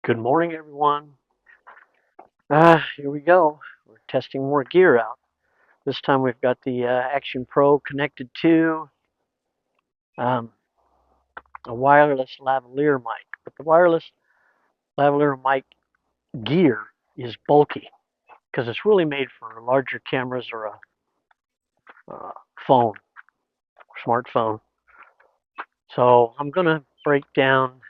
Good morning, everyone. Here we go. We're testing more gear out. This time we've got the Action Pro connected to um, a wireless lavalier mic. But the wireless lavalier mic gear is bulky because it's really made for larger cameras or a phone, smartphone. So I'm going to break down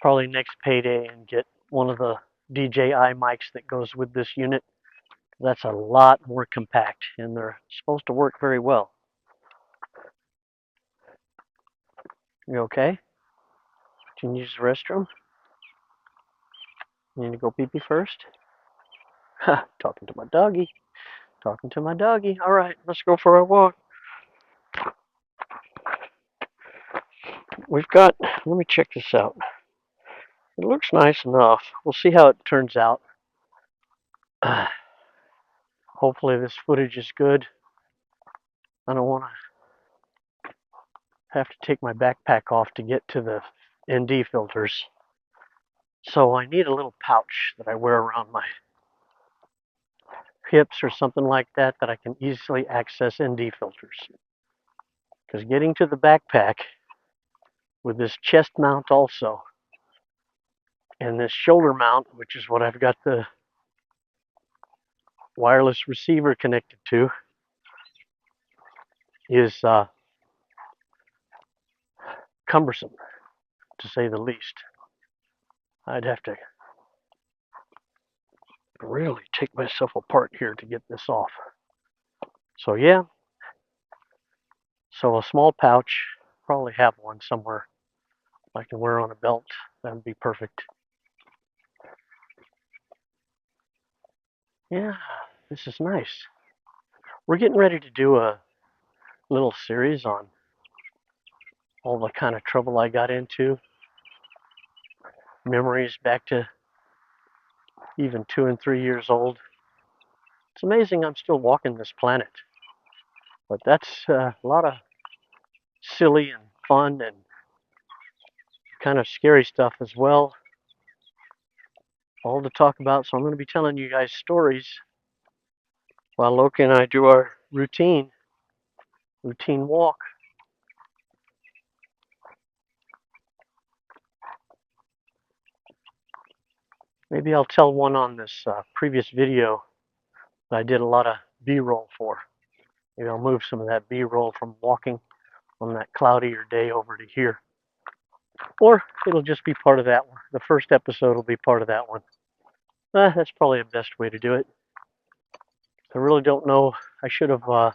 probably next payday and get one of the DJI mics that goes with this unit. That's a lot more compact and they're supposed to work very well. You okay? Can you use the restroom? You need to go pee pee first? Ha, talking to my doggy. Talking to my doggy. All right, let's go for a walk. Let me check this out. It looks nice enough. We'll see how it turns out. Hopefully this footage is good. I don't want to have to take my backpack off to get to the ND filters. So I need a little pouch that I wear around my hips or something like that I can easily access ND filters. Because getting to the backpack with this chest mount also and this shoulder mount, which is what I've got the wireless receiver connected to, is cumbersome to say the least. I'd have to really take myself apart here to get this off. So yeah, so a small pouch, probably have one somewhere I can wear on a belt. That would be perfect. Yeah, this is nice. We're getting ready to do a little series on all the kind of trouble I got into, memories back to even 2 and 3 years old. It's amazing I'm still walking this planet, but that's a lot of silly and fun and kind of scary stuff as well, all to talk about. So I'm going to be telling you guys stories while Loki and I do our routine walk. Maybe I'll tell one on this previous video that I did a lot of B-roll for. Maybe I'll move some of that B-roll from walking on that cloudier day over to here. Or it'll just be part of that one. The first episode will be part of that one. That's probably the best way to do it. I really don't know. I should have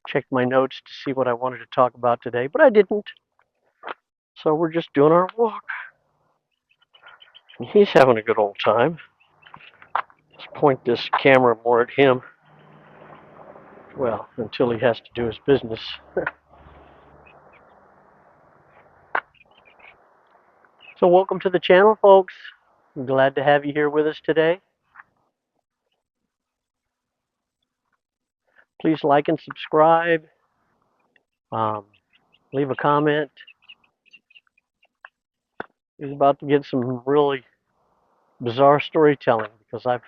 checked my notes to see what I wanted to talk about today, but I didn't. So we're just doing our walk. And he's having a good old time. Let's point this camera more at him. Well, until he has to do his business. So welcome to the channel, folks. I'm glad to have you here with us today. Please like and subscribe. Leave a comment. He's about to get some really bizarre storytelling because I've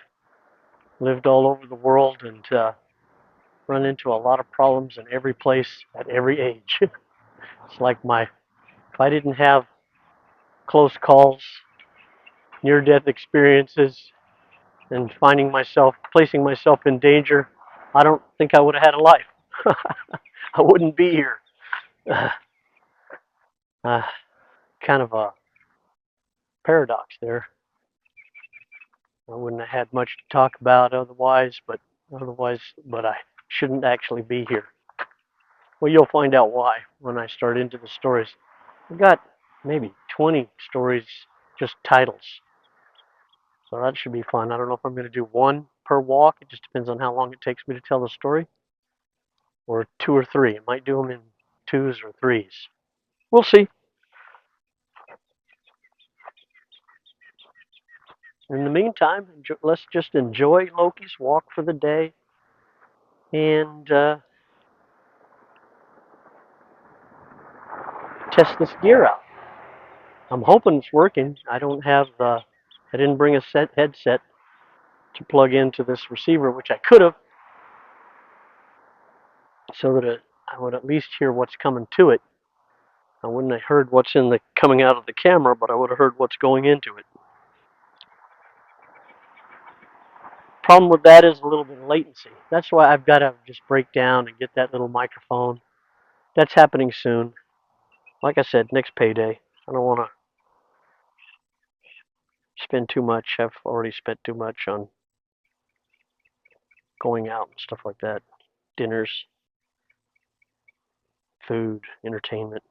lived all over the world and run into a lot of problems in every place at every age. It's like if I didn't have close calls, near-death experiences, and placing myself in danger, I don't think I would have had a life. I wouldn't be here. Uh, kind of a paradox there. I wouldn't have had much to talk about but I shouldn't actually be here. Well, you'll find out why when I start into the stories. I've got maybe 20 stories, just titles. So that should be fun. I don't know if I'm going to do one per walk. It just depends on how long it takes me to tell the story. Or two or three. I might do them in twos or threes. We'll see. In the meantime, let's just enjoy Loki's walk for the day and test this gear out. I'm hoping it's working. I didn't bring a headset to plug into this receiver, which I could have, so that I would at least hear what's coming to it. I wouldn't have heard what's coming out of the camera, but I would have heard what's going into it. Problem with that is a little bit of latency. That's why I've got to just break down and get that little microphone. That's happening soon. Like I said, next payday. I don't want to spend too much. I've already spent too much on going out and stuff like that. Dinners, food, entertainment,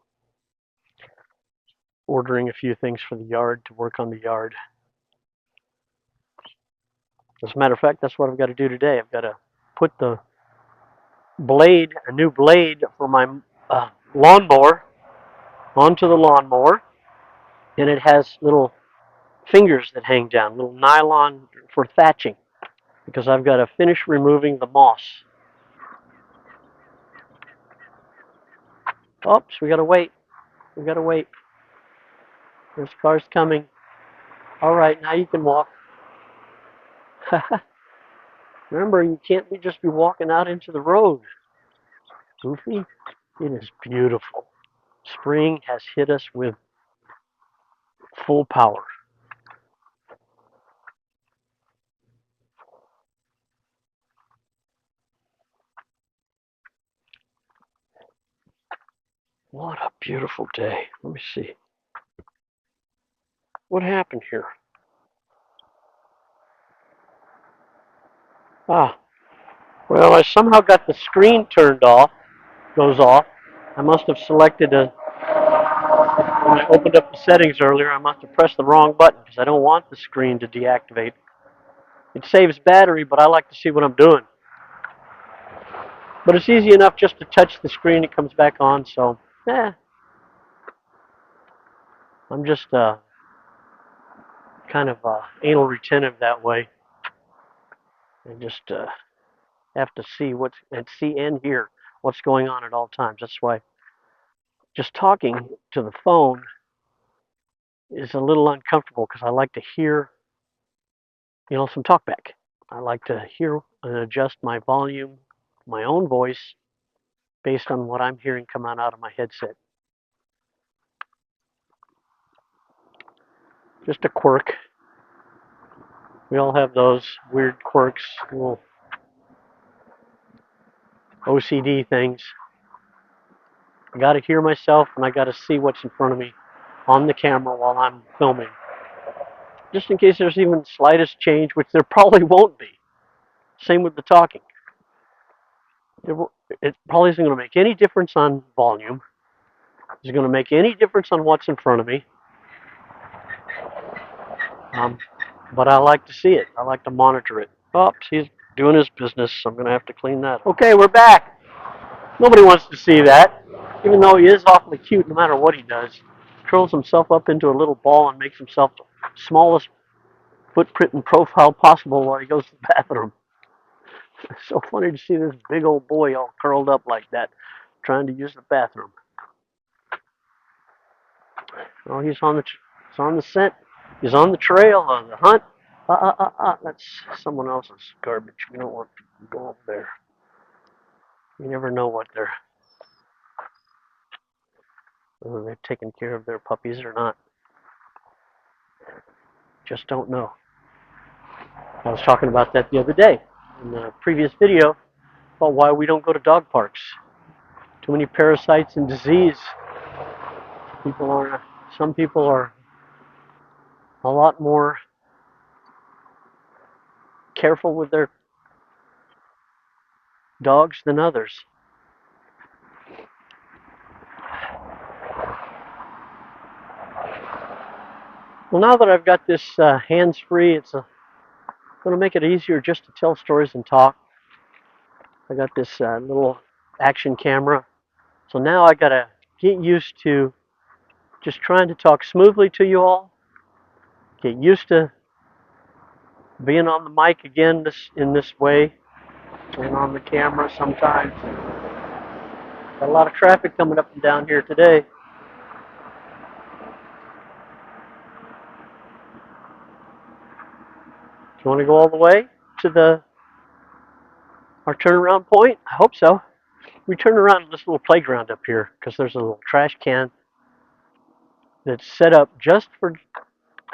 ordering a few things for the yard to work on the yard. As a matter of fact, that's what I've got to do today. I've got to put a new blade for my lawnmower onto the lawnmower, and it has little fingers that hang down, little nylon for thatching, because I've got to finish removing the moss. Oops, we got to wait. We got to wait. There's cars coming. All right, now you can walk. Remember, you can't just be walking out into the road. Goofy, it is beautiful. Spring has hit us with full power. What a beautiful day. Let me see. What happened here? Ah, well, I somehow got the screen turned off, goes off. I must have selected when I opened up the settings earlier, I must have pressed the wrong button because I don't want the screen to deactivate. It saves battery, but I like to see what I'm doing. But it's easy enough just to touch the screen, it comes back on, so, I'm just kind of anal retentive that way. I just have to see and hear what's going on at all times. That's why just talking to the phone is a little uncomfortable because I like to hear, some talkback. I like to hear and adjust my volume, my own voice, based on what I'm hearing come out of my headset. Just a quirk. We all have those weird quirks, little OCD things. I got to hear myself and I got to see what's in front of me on the camera while I'm filming. Just in case there's even slightest change, which there probably won't be. Same with the talking. It probably isn't going to make any difference on volume. It's going to make any difference on what's in front of me. But I like to see it. I like to monitor it. Oops, he's doing his business. I'm going to have to clean that. Okay, we're back. Nobody wants to see that, even though he is awfully cute no matter what he does. Curls himself up into a little ball and makes himself the smallest footprint and profile possible while he goes to the bathroom. It's so funny to see this big old boy all curled up like that, trying to use the bathroom. Oh, he's on the scent. He's on the trail on the hunt. That's someone else's garbage. We don't want to go up there. You never know whether they've taken care of their puppies or not. Just don't know. I was talking about that the other day in the previous video about why we don't go to dog parks. Too many parasites and disease. Some people are a lot more careful with their dogs than others. Well, now that I've got this hands-free, it's going to make it easier just to tell stories and talk. I got this little action camera. So now I got to get used to just trying to talk smoothly to you all. Get used to being on the mic again in this way and on the camera sometimes. Got a lot of traffic coming up and down here today. you want to go all the way to our turnaround point? I hope so. We turn around this little playground up here because there's a little trash can that's set up just for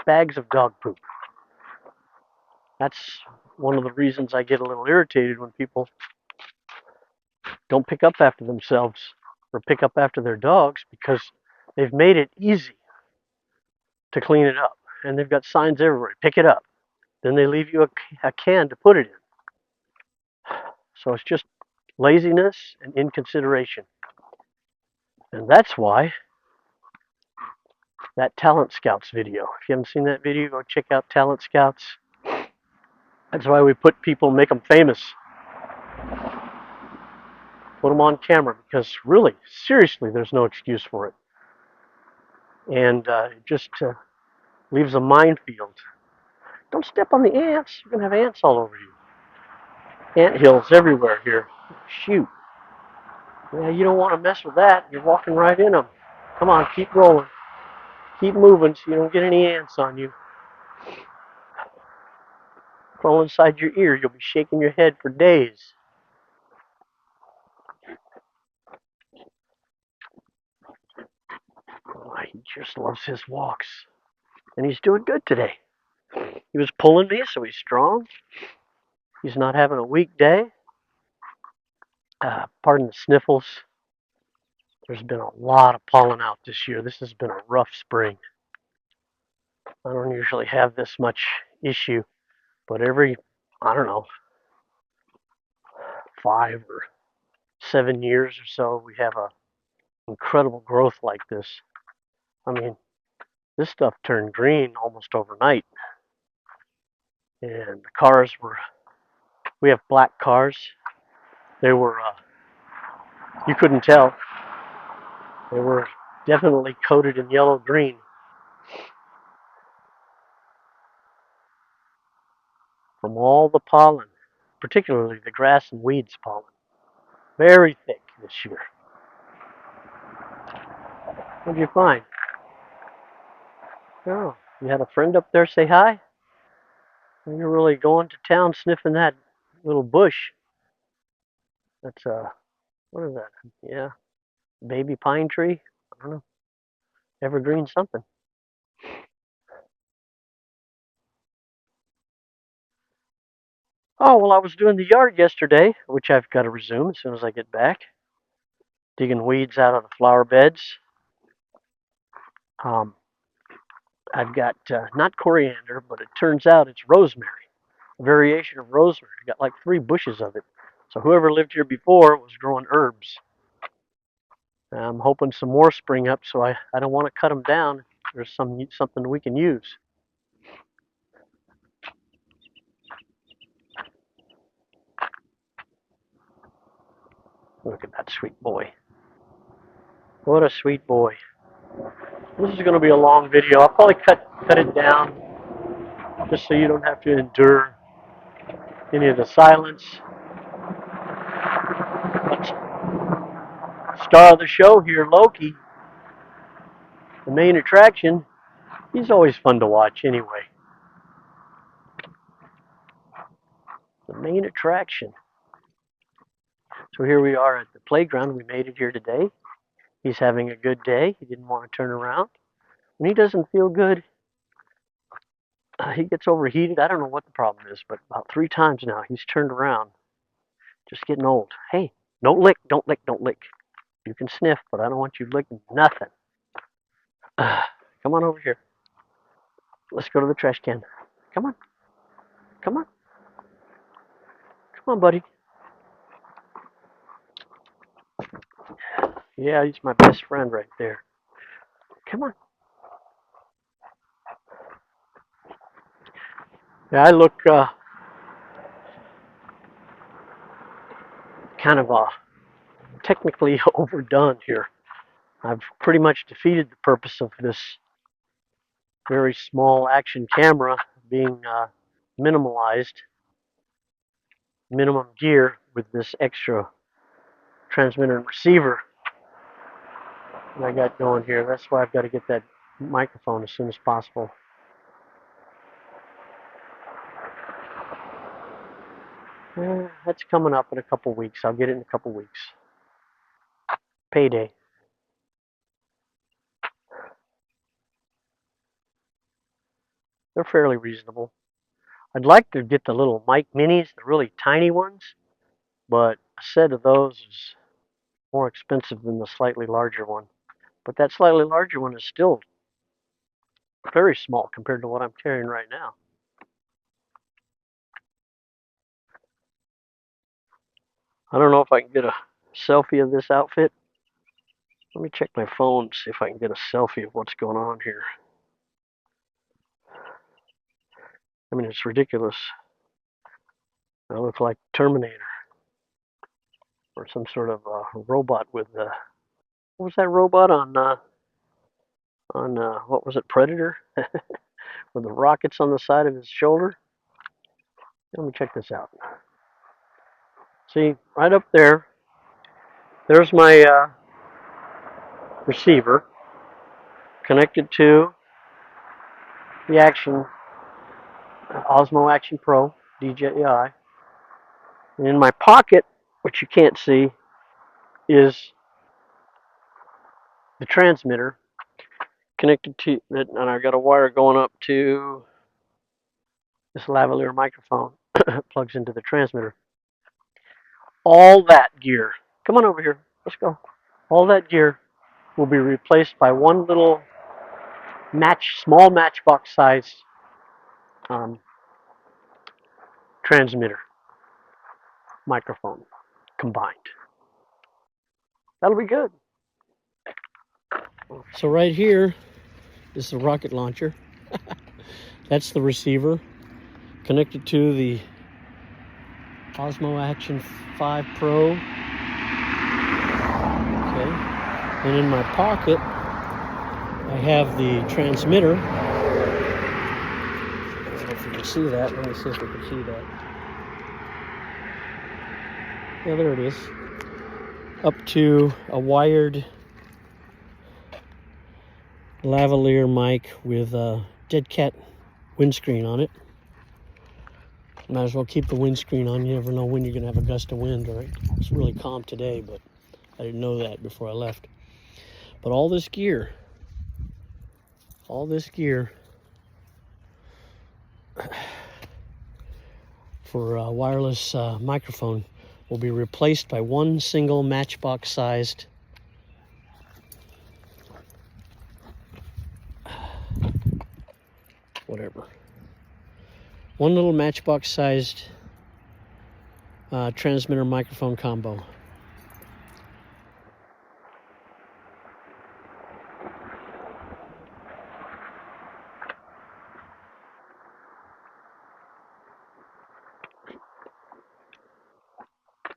bags of dog poop. That's one of the reasons I get a little irritated when people don't pick up after themselves or pick up after their dogs, because they've made it easy to clean it up. And they've got signs everywhere, pick it up. Then they leave you a can to put it in. So it's just laziness and inconsideration. And that's why that Talent Scouts video, if you haven't seen that video, go check out Talent Scouts. That's why we put people, make them famous. Put them on camera, because really, seriously, there's no excuse for it. And it just leaves a minefield. Don't step on the ants. You're going to have ants all over you. Ant hills everywhere here. Shoot. Yeah, you don't want to mess with that. You're walking right in them. Come on, keep rolling. Keep moving so you don't get any ants on you. Crawl inside your ear. You'll be shaking your head for days. Oh, he just loves his walks. And he's doing good today. He was pulling me, so he's strong. He's not having a weak day. Pardon the sniffles. There's been a lot of pollen out this year. This has been a rough spring. I don't usually have this much issue, but every, I don't know, 5 or 7 years or so, we have a incredible growth like this. I mean, this stuff turned green almost overnight. And the cars were, we have black cars. They were, you couldn't tell. They were definitely coated in yellow green from all the pollen, particularly the grass and weeds pollen. Very thick this year. What did you find? Oh, you had a friend up there say hi? You're really going to town sniffing that little bush. That's what is that? Yeah, baby pine tree? I don't know. Evergreen something. Oh, well, I was doing the yard yesterday, which I've got to resume as soon as I get back. Digging weeds out of the flower beds. Um, I've got not coriander, but it turns out it's rosemary, a variation of rosemary. I've got like 3 bushes of it. So whoever lived here before was growing herbs. I'm hoping some more spring up, so I don't want to cut them down. There's something we can use. Look at that sweet boy. What a sweet boy. This is going to be a long video. I'll probably cut it down just so you don't have to endure any of the silence. But star of the show here, Loki, the main attraction, he's always fun to watch anyway. The main attraction. So here we are at the playground. We made it here today. He's having a good day. He didn't want to turn around. When he doesn't feel good, he gets overheated. I don't know what the problem is, but about 3 times now he's turned around. Just getting old. Hey, don't lick, don't lick, don't lick. You can sniff, but I don't want you licking nothing. Come on over here. Let's go to the trash can. Come on. Come on. Come on, buddy. Yeah, he's my best friend right there. Come on. Yeah, I look kind of technically overdone here. I've pretty much defeated the purpose of this very small action camera being minimalized, minimum gear with this extra transmitter and receiver that I got going here. That's why I've got to get that microphone as soon as possible. That's coming up in a couple weeks. I'll get it in a couple weeks. Payday. They're fairly reasonable. I'd like to get the little mic minis, the really tiny ones, but a set of those is more expensive than the slightly larger one. But that slightly larger one is still very small compared to what I'm carrying right now. I don't know if I can get a selfie of this outfit. Let me check my phone, see if I can get a selfie of what's going on here. I mean, it's ridiculous. I look like Terminator or some sort of robot with what was that robot on what was it, Predator, with the rockets on the side of his shoulder. Let me check this out. See, right up there, there's my receiver connected to the Osmo Action Pro DJI. And in my pocket, which you can't see, is the transmitter connected to it, and I've got a wire going up to this lavalier microphone. Plugs into the transmitter. All that gear, come on over here, let's go. All that gear will be replaced by one little small matchbox size um, transmitter microphone combined. That'll be good. So right here is the rocket launcher. That's the receiver connected to the Osmo Action 5 Pro. Okay. And in my pocket, I have the transmitter. I don't know if you can see that. Let me see if we can see that. Yeah, there it is. Up to a wired lavalier mic with a dead cat windscreen on it. Might as well keep the windscreen on. You never know when you're going to have a gust of wind. Right? It's really calm today, but I didn't know that before I left. But all this gear for a wireless microphone will be replaced by one single matchbox sized one little matchbox sized transmitter microphone combo.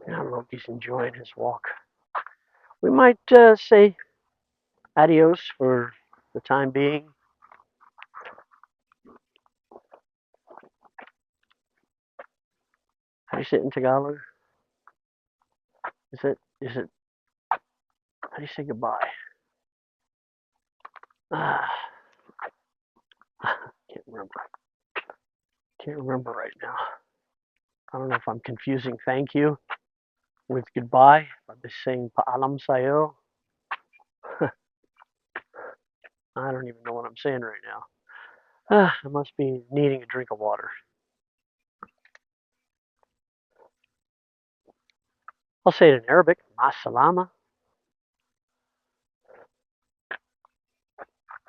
Now Loki's enjoying his walk. We might say adios for the time being. How do you say it in Tagalog? Is it, how do you say goodbye? Can't remember. Can't remember right now. I don't know if I'm confusing thank you with goodbye. I'd be saying paalam sayo. I don't even know what I'm saying right now. I must be needing a drink of water. I'll say it in Arabic. Ma salama.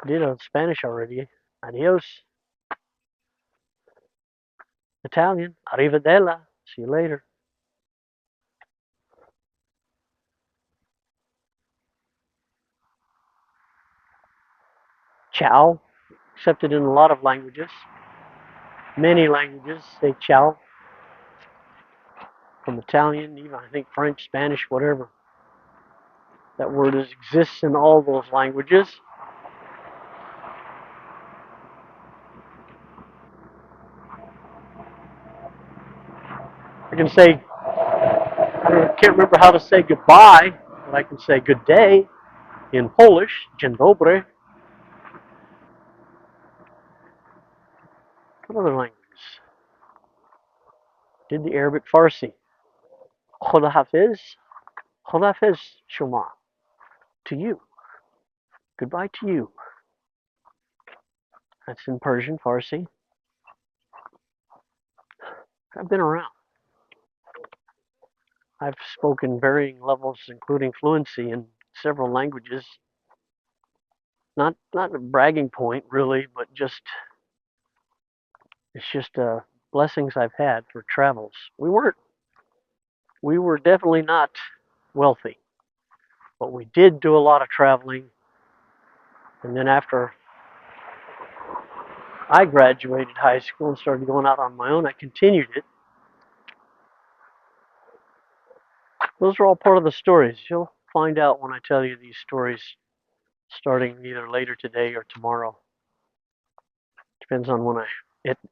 I did it in Spanish already. Adios. Italian. Arrivederla. See you later. Ciao. Accepted in a lot of languages. Many languages say ciao. From Italian, even I think French, Spanish, whatever. That word exists in all those languages. I can say, can't remember how to say goodbye, but I can say good day in Polish, dzień dobry. What other languages? did the Arabic Farsi. Khuda Hafiz, Khuda Hafiz Shuma. To you. Goodbye to you. That's in Persian, Farsi. I've been around. I've spoken varying levels, including fluency in several languages. Not a bragging point, really, but just it's just blessings I've had for travels. We were definitely not wealthy, but we did do a lot of traveling. And then after I graduated high school and started going out on my own, I continued it. Those are all part of the stories. You'll find out when I tell you these stories, starting either later today or tomorrow. Depends on when I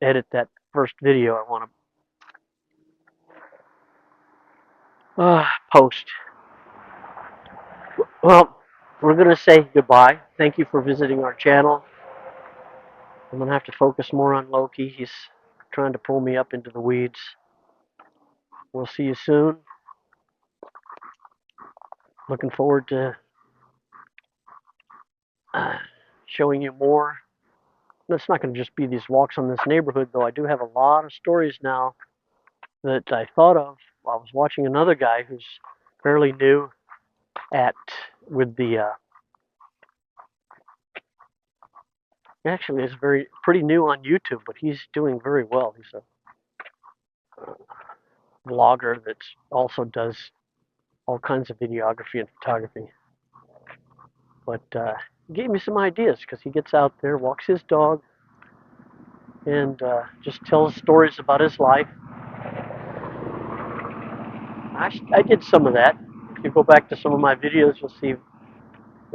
edit that first video I want to post. Well, we're going to say goodbye. Thank you for visiting our channel. I'm going to have to focus more on Loki. He's trying to pull me up into the weeds. We'll see you soon. Looking forward to showing you more. It's not going to just be these walks on this neighborhood, though. I do have a lot of stories now that I thought of while I was watching another guy who's fairly new with the actually is pretty new on YouTube, but he's doing very well. He's a vlogger that also does all kinds of videography and photography. But he gave me some ideas because he gets out there, walks his dog, and just tells stories about his life. I did some of that. If you go back to some of my videos, you'll see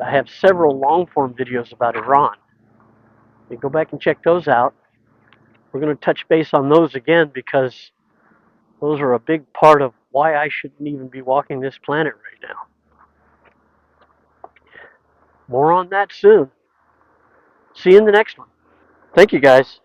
I have several long-form videos about Iran. You go back and check those out. We're going to touch base on those again because those are a big part of why I shouldn't even be walking this planet right now. More on that soon. See you in the next one. Thank you, guys.